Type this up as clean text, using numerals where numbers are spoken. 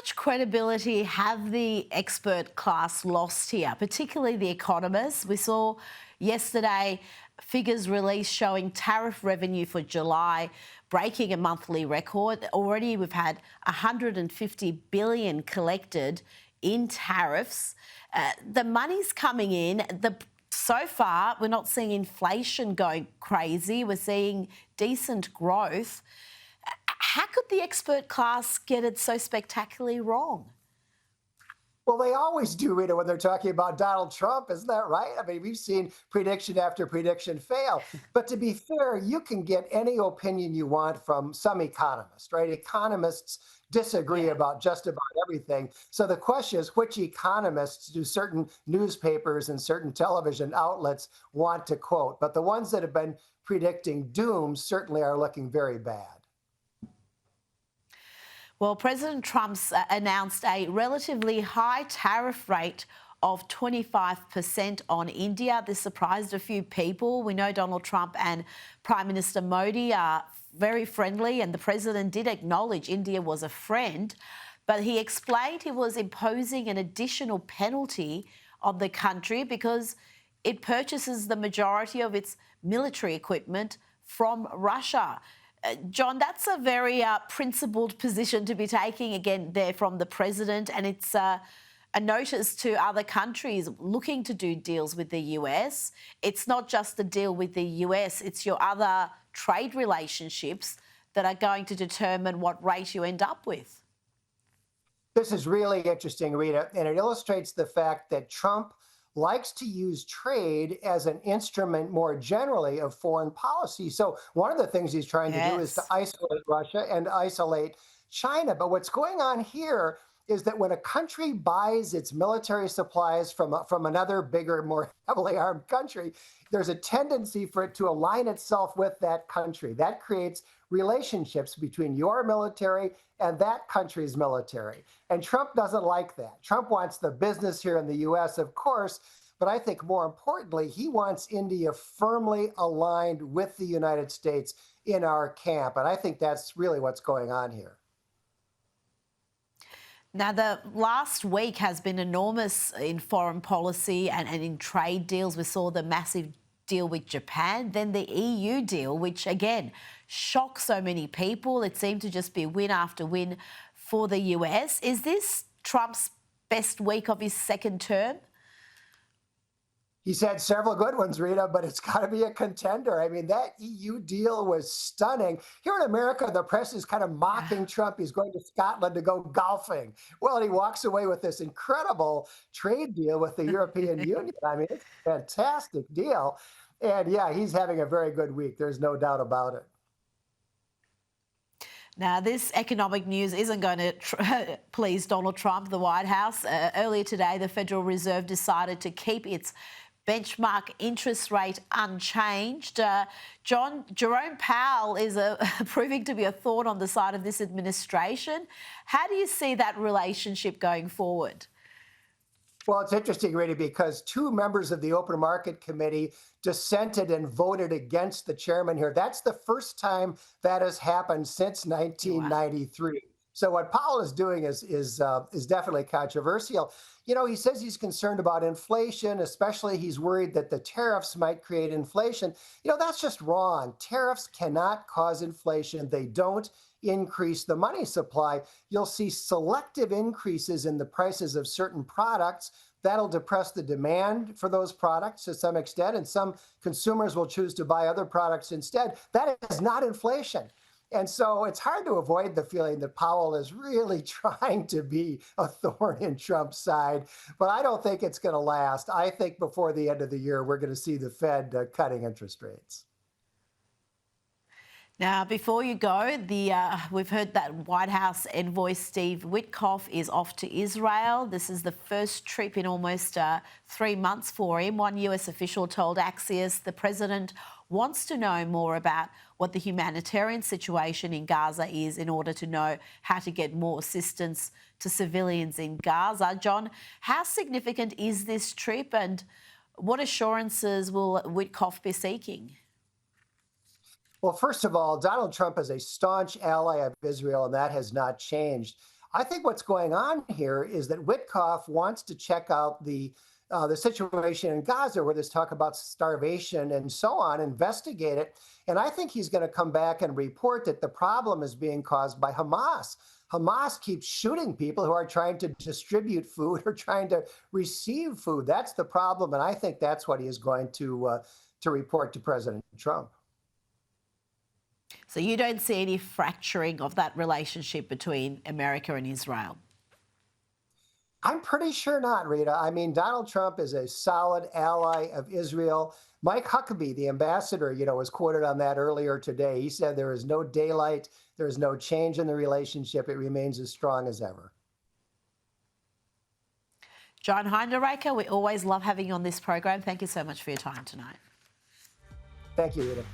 much credibility have the expert class lost here, particularly the economists? We saw yesterday figures released showing tariff revenue for July breaking a monthly record. Already we've had 150 billion collected in tariffs. The money's coming in. So far, we're not seeing inflation going crazy. We're seeing decent growth. How could the expert class get it so spectacularly wrong? Well, they always do, Rita, when they're talking about Donald Trump, isn't that right? I mean, we've seen prediction after prediction fail. But to be fair, you can get any opinion you want from some economist, right? Economists disagree Yeah. about just about everything. So the question is, which economists do certain newspapers and certain television outlets want to quote? But the ones that have been predicting doom certainly are looking very bad. Well, President Trump's announced a relatively high tariff rate of 25% on India. This surprised a few people. We know Donald Trump and Prime Minister Modi are very friendly, and the president did acknowledge India was a friend, but he explained he was imposing an additional penalty on the country because it purchases the majority of its military equipment from Russia. John, that's a very principled position to be taking again there from the president, and it's a notice to other countries looking to do deals with the US. It's not just the deal with the US, it's your other trade relationships that are going to determine what rate you end up with. This is really interesting, Rita, and it illustrates the fact that Trump likes to use trade as an instrument more generally of foreign policy. So one of the things he's trying to do is to Yes. isolate Russia and isolate China. But what's going on here is that when a country buys its military supplies from another bigger, more heavily armed country, there's a tendency for it to align itself with that country. That creates relationships between your military and that country's military. And Trump doesn't like that. Trump wants the business here in the US, of course, but I think more importantly, he wants India firmly aligned with the United States in our camp. And I think that's really what's going on here. Now, the last week has been enormous in foreign policy and in trade deals. We saw the massive deal with Japan, then the EU deal, which again shocked so many people. It seemed to just be win after win for the US. Is this Trump's best week of his second term? He's had several good ones, Rita, but it's got to be a contender. I mean, that EU deal was stunning. Here in America, the press is kind of mocking Trump. He's going to Scotland to go golfing. Well, he walks away with this incredible trade deal with the European Union. I mean, it's a fantastic deal. And yeah, he's having a very good week. There's no doubt about it. Now, this economic news isn't going to please Donald Trump, the White House. Earlier today, the Federal Reserve decided to keep its benchmark interest rate unchanged. John, Jerome Powell is proving to be a thorn on the side of this administration. How do you see that relationship going forward? Well, it's interesting, Rita, because two members of the Open Market Committee dissented and voted against the chairman here. That's the first time that has happened since Wow. 1993. So what Powell is doing is definitely controversial. You know, he says he's concerned about inflation, especially he's worried that the tariffs might create inflation. You know, that's just wrong. Tariffs cannot cause inflation. They don't increase the money supply. You'll see selective increases in the prices of certain products. That'll depress the demand for those products to some extent, and some consumers will choose to buy other products instead. That is not inflation. And so it's hard to avoid the feeling that Powell is really trying to be a thorn in Trump's side, but I don't think it's going to last. I think before the end of the year, we're going to see the Fed cutting interest rates. Now, before you go, we've heard that White House envoy Steve Witkoff is off to Israel. This is the first trip in almost 3 months for him. One US official told Axios the president wants to know more about what the humanitarian situation in Gaza is in order to know how to get more assistance to civilians in Gaza. John, how significant is this trip, and what assurances will Witkoff be seeking? Well, first of all, Donald Trump is a staunch ally of Israel, and that has not changed. I think what's going on here is that Witkoff wants to check out the situation in Gaza, where there's talk about starvation and so on, investigate it. And I think he's going to come back and report that the problem is being caused by Hamas. Hamas keeps shooting people who are trying to distribute food or trying to receive food. That's the problem, and I think that's what he is going to report to President Trump. So you don't see any fracturing of that relationship between America and Israel? I'm pretty sure not, Rita. I mean, Donald Trump is a solid ally of Israel. Mike Huckabee, the ambassador, was quoted on that earlier today. He said there is no daylight, there is no change in the relationship. It remains as strong as ever. John Hinderaker, we always love having you on this program. Thank you so much for your time tonight. Thank you, Rita.